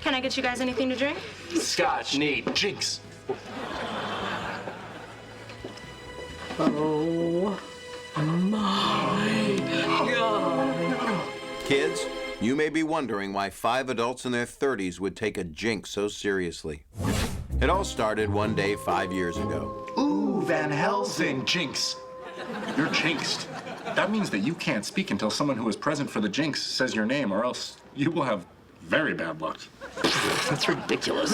Can I get you guys anything to drink? Scotch, neat, Jinx. Oh my God. Kids, you may be wondering why 5 adults in their 30s would take a jinx so seriously. It all started one day 5 years ago. Ooh, Van Helsing, Jinx. You're jinxed. That means that you can't speak until someone who is present for the jinx says your name, or else you will have very bad luck. That's ridiculous.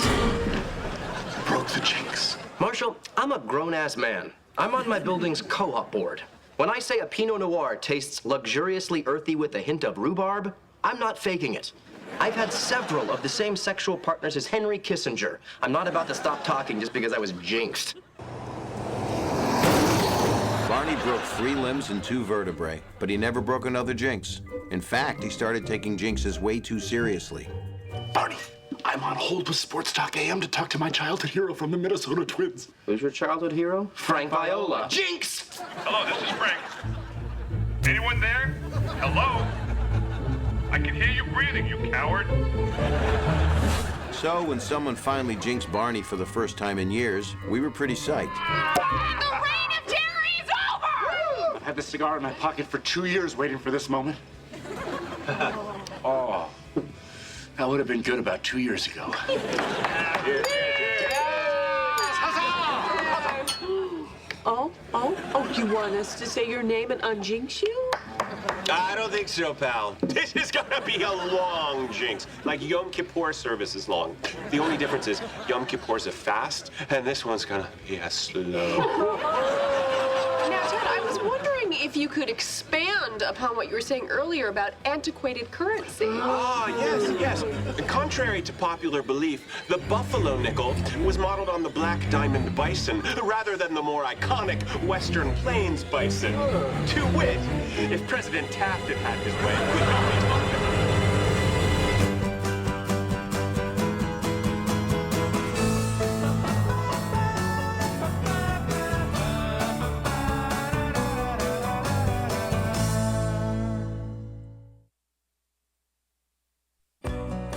Broke the jinx. Marshall, I'm a grown-ass man. I'm on my building's co-op board. When I say a Pinot Noir tastes luxuriously earthy with a hint of rhubarb, I'm not faking it. I've had several of the same sexual partners as Henry Kissinger. I'm not about to stop talking just because I was jinxed. Barney broke 3 limbs and 2 vertebrae, but he never broke another jinx. In fact, he started taking jinxes way too seriously. Barney, I'm on hold with Sports Talk AM to talk to my childhood hero from the Minnesota Twins. Who's your childhood hero? Frank Viola. Jinx! Hello, this is Frank. Anyone there? Hello? I can hear you breathing, you coward. So when someone finally jinxed Barney for the first time in years, we were pretty psyched. The reign of terror is over! I've had the cigar in my pocket for 2 years waiting for this moment. Oh, that would have been good about 2 years ago. Oh, you want us to say your name and unjinx you? I don't think so, pal. This is gonna be a long jinx. Like Yom Kippur service is long. The only difference is Yom Kippur's a fast, and this one's gonna be a slow. Now, Ted, I was wondering if you could expand upon what you were saying earlier about antiquated currency. Ah, yes. Contrary to popular belief, the buffalo nickel was modeled on the black diamond bison rather than the more iconic Western Plains bison. To wit, if President Taft had had his way, we could be talking.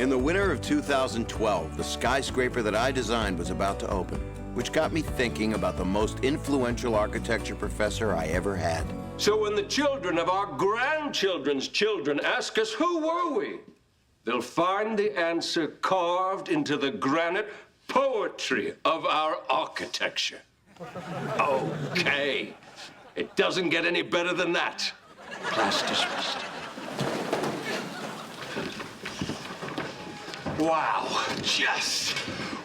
In the winter of 2012, the skyscraper that I designed was about to open, which got me thinking about the most influential architecture professor I ever had. So when the children of our grandchildren's children ask us who were we, they'll find the answer carved into the granite poetry of our architecture. Okay, it doesn't get any better than that. Class dismissed. Wow, just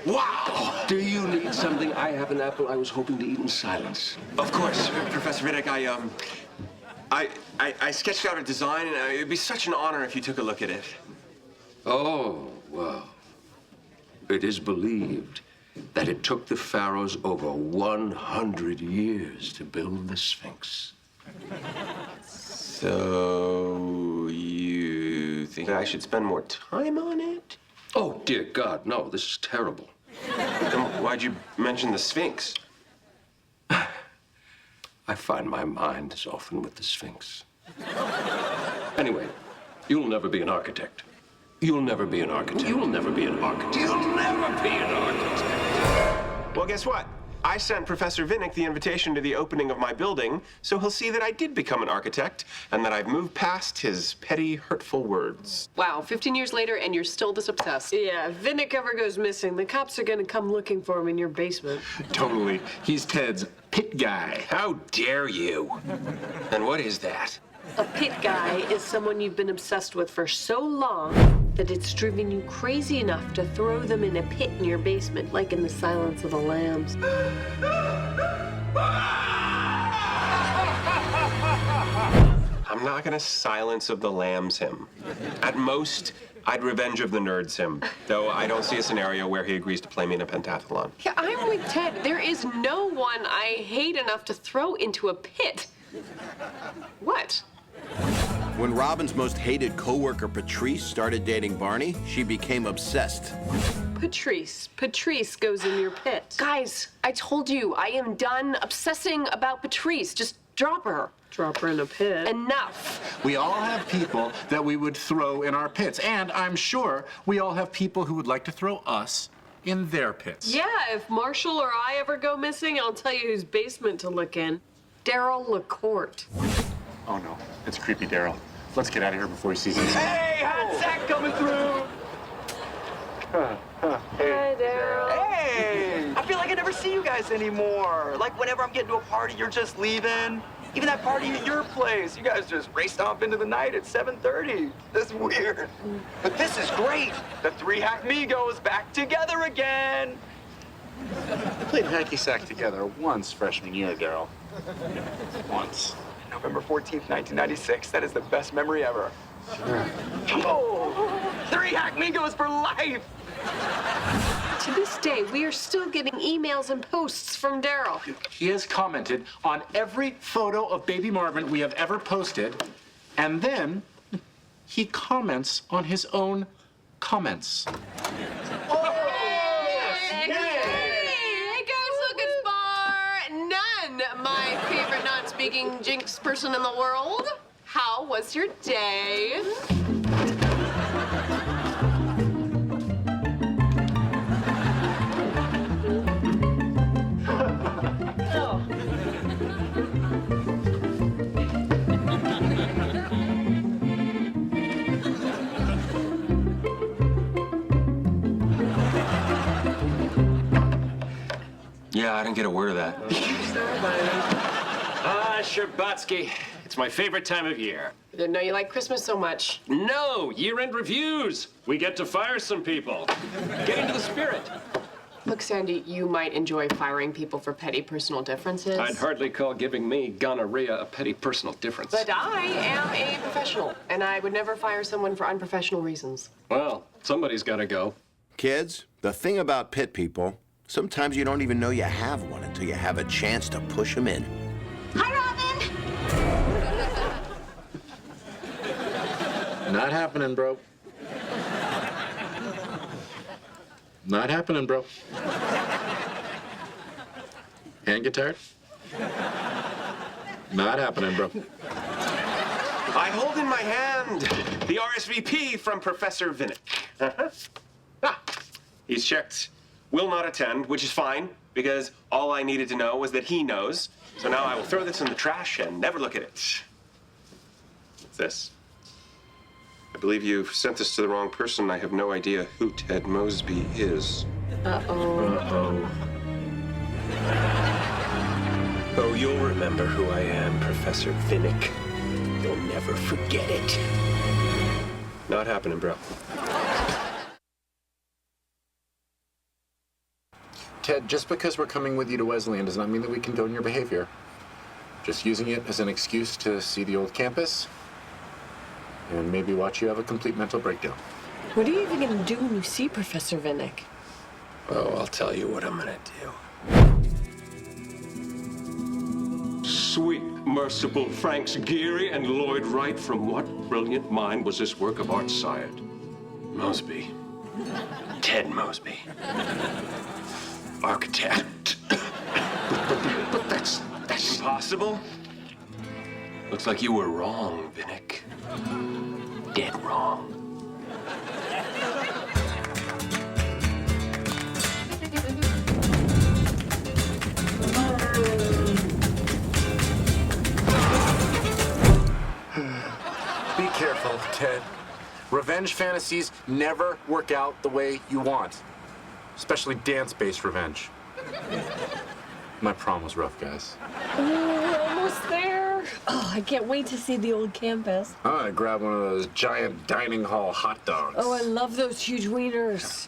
wow. Do you need something? I have an apple I was hoping to eat in silence. Of course, Professor Vidic, I sketched out a design, and it'd be such an honor if you took a look at it. Oh, well. It is believed that it took the pharaohs over 100 years to build the Sphinx. So, you think I should spend more time on it? Oh, dear God, no, this is terrible. Then why'd you mention the Sphinx? I find my mind is often with the Sphinx. Anyway, you'll never be an architect. You'll never be an architect. You'll never be an architect. You'll never be an architect. Well, guess what? I sent Professor Vinnick the invitation to the opening of my building, so he'll see that I did become an architect and that I've moved past his petty, hurtful words. Wow, 15 years later and you're still this obsessed. Yeah, if Vinnick ever goes missing, the cops are gonna come looking for him in your basement. Totally. He's Ted's pit guy. How dare you? And what is that? A pit guy is someone you've been obsessed with for so long that it's driven you crazy enough to throw them in a pit in your basement, like in The Silence of the Lambs. I'm not gonna Silence of the Lambs him. At most, I'd Revenge of the Nerds him, though I don't see a scenario where he agrees to play me in a pentathlon. Yeah, I'm with Ted. There is no one I hate enough to throw into a pit. What? When Robin's most hated coworker, Patrice, started dating Barney, she became obsessed. Patrice goes in your pit. Guys, I told you, I am done obsessing about Patrice. Just Drop her. Drop her in a pit. Enough. We all have people that we would throw in our pits, and I'm sure we all have people who would like to throw us in their pits. Yeah, if Marshall or I ever go missing, I'll tell you whose basement to look in. Daryl LaCourte. Oh no, it's creepy Daryl. Let's get out of here before he sees us. Hey, hot sack coming through! Hi, Daryl. Hey! I feel like I never see you guys anymore. Like whenever I'm getting to a party, you're just leaving. Even that party at your place, you guys just raced off into the night at 7:30. That's weird. But this is great. The three Hackmigos back together again. We played hacky sack together once freshman year, Daryl. Once. November 14th, 1996. That is the best memory ever. Oh, three Hackmigos for life. To this day, we are still getting emails and posts from Daryl. He has commented on every photo of baby Marvin we have ever posted, and then he comments on his own comments. Hey guys, look, it's Bar None, my favorite non-speaking Jinx person in the world. How was your day? Yeah, I didn't get a word of that. Sherbatsky. It's my favorite time of year. I didn't know you liked Christmas so much. No, year-end reviews. We get to fire some people. Get into the spirit. Look, Sandy, you might enjoy firing people for petty personal differences. I'd hardly call giving me gonorrhea a petty personal difference. But I am a professional, and I would never fire someone for unprofessional reasons. Well, somebody's got to go. Kids, the thing about pit people, sometimes you don't even know you have one until you have a chance to push them in. Hi, Robin! Not happening, bro. Not happening, bro. Hand get tired? Not happening, bro. I hold in my hand the RSVP from Professor Vinnick. He's checked. Will not attend, which is fine, because all I needed to know was that he knows. So now I will throw this in the trash and never look at it. What's this? I believe you've sent this to the wrong person. I have no idea who Ted Mosby is. Uh-oh. Oh, you'll remember who I am, Professor Vinnick. You'll never forget it. Not happening, bro. Ted, just because we're coming with you to Wesleyan does not mean that we condone your behavior. Just using it as an excuse to see the old campus and maybe watch you have a complete mental breakdown. What are you even going to do when you see Professor Vinnick? Oh, I'll tell you what I'm gonna do. Sweet, merciful Franks Geary and Lloyd Wright, from what brilliant mind was this work of art sired? Mosby. Ted Mosby. Architect. But that's Impossible? Looks like you were wrong, Vinnick. Dead wrong. Be careful, Ted. Revenge fantasies never work out the way you want. Especially dance-based revenge. My prom was rough, guys. We're almost there. Oh, I can't wait to see the old campus. I'm gonna grab one of those giant dining hall hot dogs. Oh, I love those huge wieners.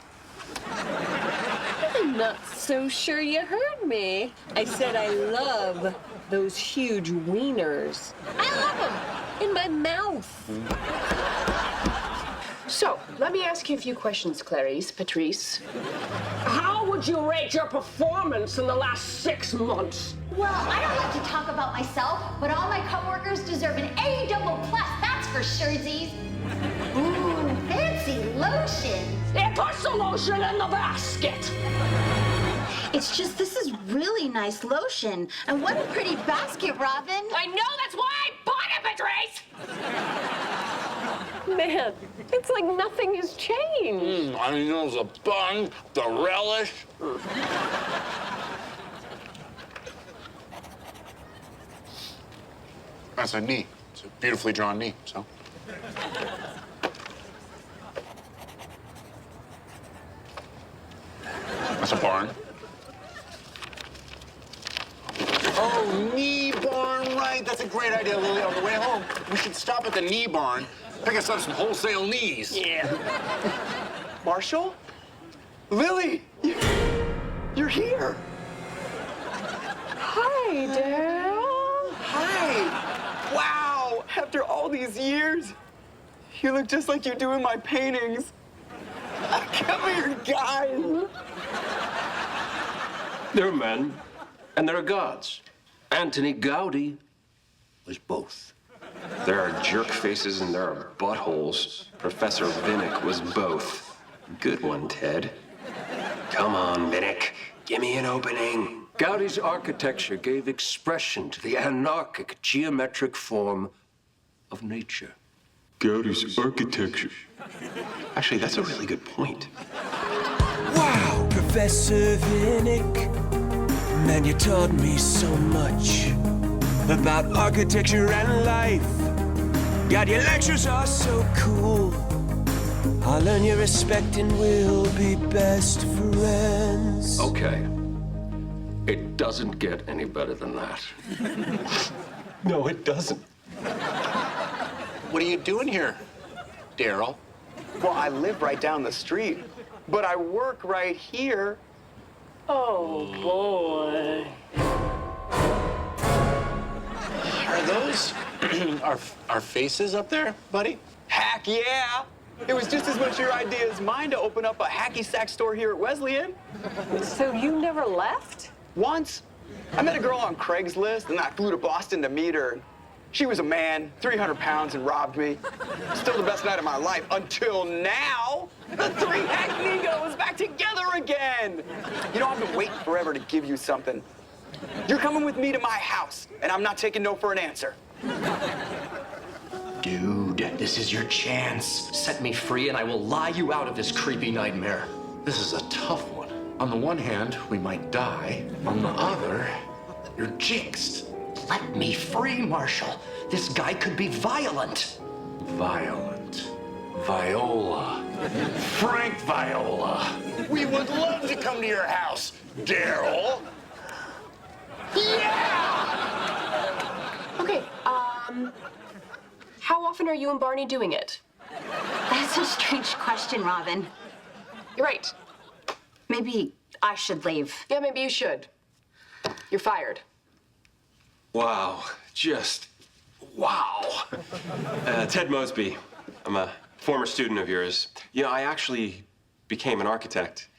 I'm not so sure you heard me. I said I love those huge wieners. I love them in my mouth. So, let me ask you a few questions, Clarice, Patrice. How would you rate your performance in the last 6 months? Well, I don't like to talk about myself, but all my coworkers deserve an A++, that's for surezies. Ooh, fancy lotion. It puts the lotion in the basket. It's just, this is really nice lotion. And what a pretty basket, Robin. I know, that's why I bought it, Patrice! Man, it's like nothing has changed. I mean, there's a bun, the relish. That's a knee. It's a beautifully drawn knee, so. That's a barn. Oh, knee barn, right. That's a great idea, Lily. On the way home, we should stop at the knee barn, pick us up some wholesale knees. Yeah. Marshall? Lily! You're here! Hi, Daryl. Hi! Wow! After all these years, you look just like you do in my paintings. Come here, guys! There are men, and there are gods. Anthony Gaudi was both. There are jerk faces and there are buttholes. Professor Vinnick was both. Good one, Ted. Come on, Vinnick. Give me an opening. Gaudi's architecture gave expression to the anarchic geometric form of nature. Gaudi's architecture. Actually, that's a really good point. Wow, Professor Vinnick. Man, you taught me so much about architecture and life. God, your lectures are so cool. I'll earn your respect and we'll be best friends. Okay. It doesn't get any better than that. No, it doesn't. What are you doing here, Daryl? Well, I live right down the street, but I work right here. Oh, boy. Are those our faces up there, buddy? Heck yeah! It was just as much your idea as mine to open up a hacky sack store here at Wesleyan. So you never left? Once. I met a girl on Craigslist, and I flew to Boston to meet her. She was a man, 300 pounds, and robbed me. Still the best night of my life, until now. The three Hacknegos back together again. You know, I've been waiting forever to give you something. You're coming with me to my house, and I'm not taking no for an answer. Dude, this is your chance. Set me free and I will lie you out of this creepy nightmare. This is a tough one. On the one hand, we might die. On the other, you're jinxed. Let me free, Marshall. This guy could be violent. Violent. Viola. Frank Viola. We would love to come to your house, Daryl. Okay, how often are you and Barney doing it? That's a strange question, Robin. You're right. Maybe I should leave. Yeah, maybe you should. You're fired. Wow, just wow. Ted Mosby, I'm a former student of yours. You know, I actually became an architect.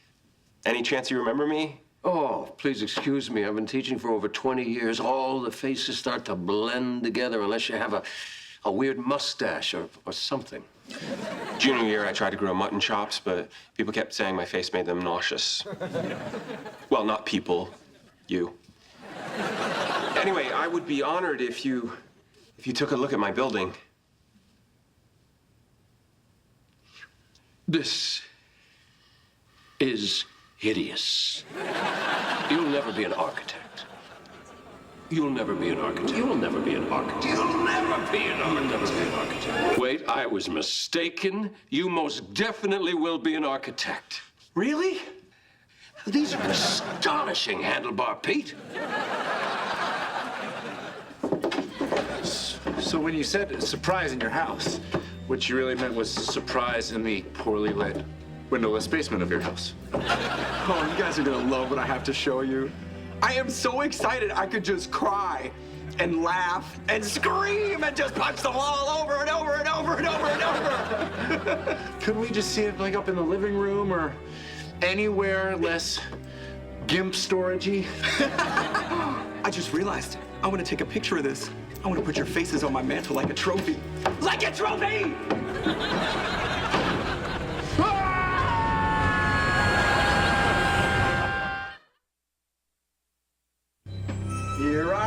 Any chance you remember me? Oh, please excuse me. I've been teaching for over 20 years. All the faces start to blend together unless you have a weird mustache or something. Junior year, I tried to grow mutton chops, but people kept saying my face made them nauseous. Well, not people, you. Anyway, I would be honored if you took a look at my building. This is hideous. You'll never be an architect. You'll never be an architect. You'll never be an architect. You'll never be an architect. You'll never be an architect. Wait, I was mistaken. You most definitely will be an architect. Really? These are astonishing, Handlebar Pete. So when you said surprise in your house, what you really meant was surprise in the poorly lit, windowless basement of your house. Oh, you guys are gonna love what I have to show you. I am so excited I could just cry and laugh and scream and just punch the wall over and over and over and over and over. Couldn't we just see it like up in the living room or anywhere less gimp storagey? I just realized I want to take a picture of this. I want to put your faces on my mantle like a trophy. Like a trophy!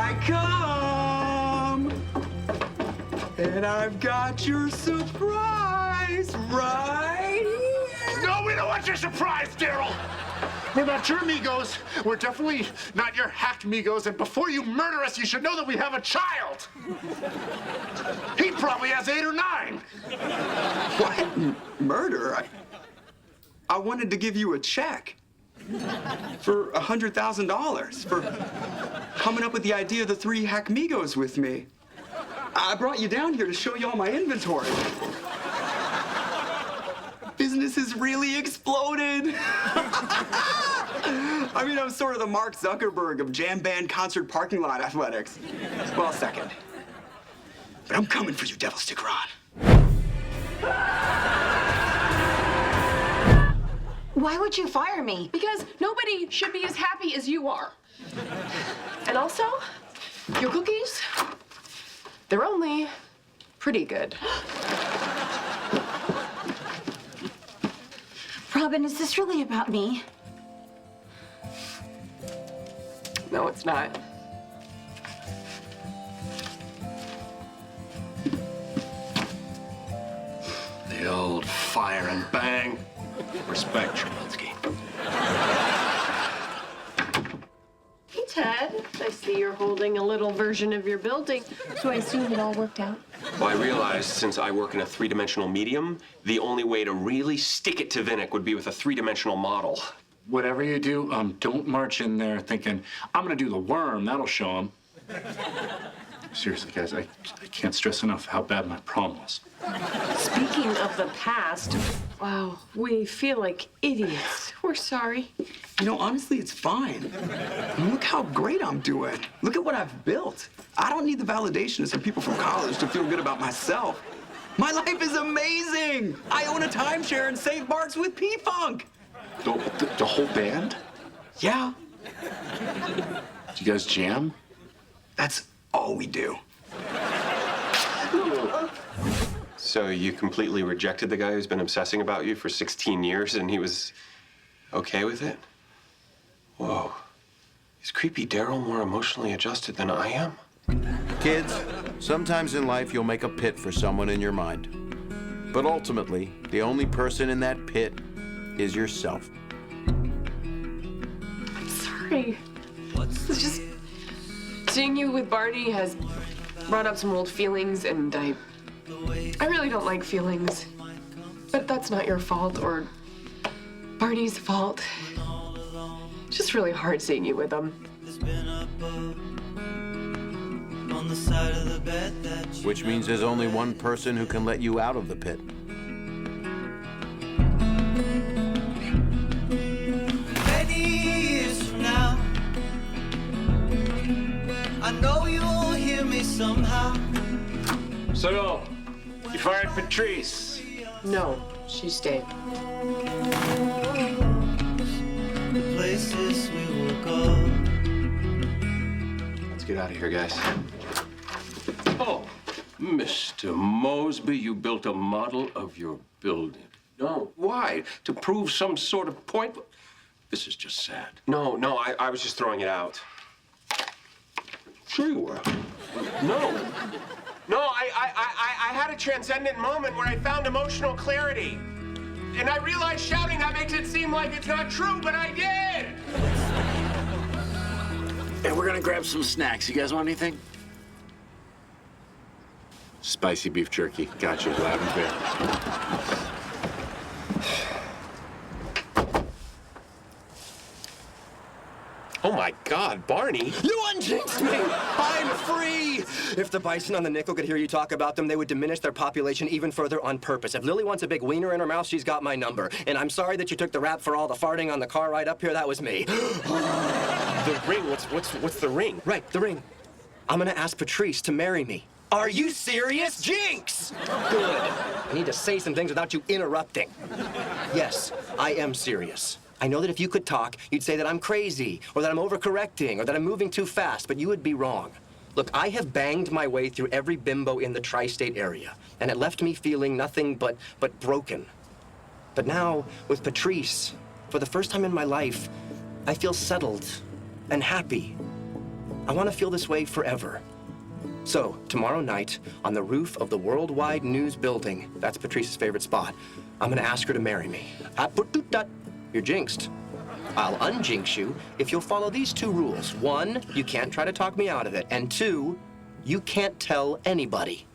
I come. And I've got your surprise right here. No, we don't want your surprise, Daryl. We're not your Migos. We're definitely not your hacked Migos. And before you murder us, you should know that we have a child. He probably has 8 or 9. What? Murder? I wanted to give you a check for $100,000 for coming up with the idea of the 3 hack Migos with me. I brought you down here to show you all my inventory. Business has really exploded. I mean, I'm sort of the Mark Zuckerberg of jam band concert parking lot athletics. Well, second. But I'm coming for you, Devil Sticker On. Why would you fire me? Because nobody should be as happy as you are. And also, your cookies, they're only pretty good. Robin, is this really about me? No, it's not. The old fire and bang. Respect, Trubelsky. Hey, Ted. I see you're holding a little version of your building. So I assume it all worked out? Well, I realized since I work in a 3-dimensional medium, the only way to really stick it to Vinnick would be with a 3-dimensional model. Whatever you do, don't march in there thinking, I'm gonna do the worm, that'll show him. Seriously, guys, I can't stress enough how bad my prom was. Speaking of the past, wow, we feel like idiots. We're sorry. You know, honestly, it's fine. I mean, look how great I'm doing. Look at what I've built. I don't need the validation of some people from college to feel good about myself. My life is amazing. I own a timeshare in St. Bart's with P-Funk. The whole band? Yeah. Do you guys jam? That's all we do. So you completely rejected the guy who's been obsessing about you for 16 years and he was okay with it? Whoa. Is creepy Daryl more emotionally adjusted than I am? Kids, sometimes in life you'll make a pit for someone in your mind. But ultimately, the only person in that pit is yourself. Sorry. It's just seeing you with Barney has brought up some old feelings, and I really don't like feelings. But that's not your fault or Barney's fault. It's just really hard seeing you with him. Which means there's only one person who can let you out of the pit. Many years from now, I know you'll hear me somehow. So, you fired Patrice? No, she stayed. The places we will go. Let's get out of here, guys. Oh, Mr. Mosby, you built a model of your building. No, why? To prove some sort of point? This is just sad. No, I was just throwing it out. Sure you were. No, I had a transcendent moment where I found emotional clarity. And I realized shouting that makes it seem like it's not true, but I did! Hey, we're gonna grab some snacks. You guys want anything? Spicy beef jerky. Gotcha, loud and clear. Oh my God, Barney. You unjinxed me! I'm free! If the bison on the nickel could hear you talk about them, they would diminish their population even further on purpose. If Lily wants a big wiener in her mouth, she's got my number. And I'm sorry that you took the rap for all the farting on the car ride up here. That was me. The ring, what's the ring? Right, the ring. I'm gonna ask Patrice to marry me. Are you serious? Jinx! Good. I need to say some things without you interrupting. Yes, I am serious. I know that if you could talk, you'd say that I'm crazy, or that I'm overcorrecting, or that I'm moving too fast, but you would be wrong. Look, I have banged my way through every bimbo in the tri-state area, and it left me feeling nothing but broken. But now, with Patrice, for the first time in my life, I feel settled and happy. I want to feel this way forever. So, tomorrow night, on the roof of the Worldwide News Building, that's Patrice's favorite spot, I'm gonna ask her to marry me. You're jinxed. I'll unjinx you if you'll follow these 2 rules. 1, you can't try to talk me out of it. And 2, you can't tell anybody.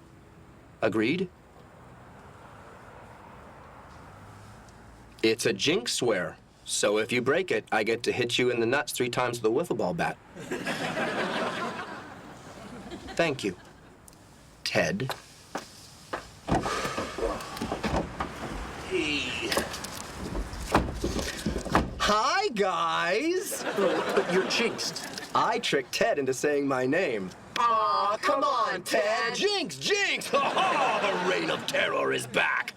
Agreed? It's a jinx swear. So if you break it, I get to hit you in the nuts 3 times with a wiffle ball bat. Thank you, Ted. Hey. Hi, guys. You're jinxed. I tricked Ted into saying my name. Aw, come on, Ted. Jinx, jinx. The reign of terror is back.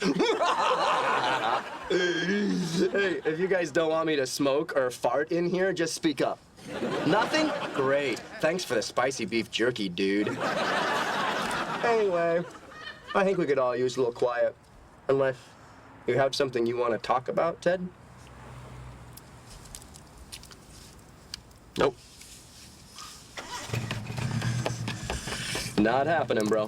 Hey, if you guys don't want me to smoke or fart in here, just speak up. Nothing? Great. Thanks for the spicy beef jerky, dude. Anyway, I think we could all use a little quiet. Unless you have something you want to talk about, Ted? Nope. Not happening, bro.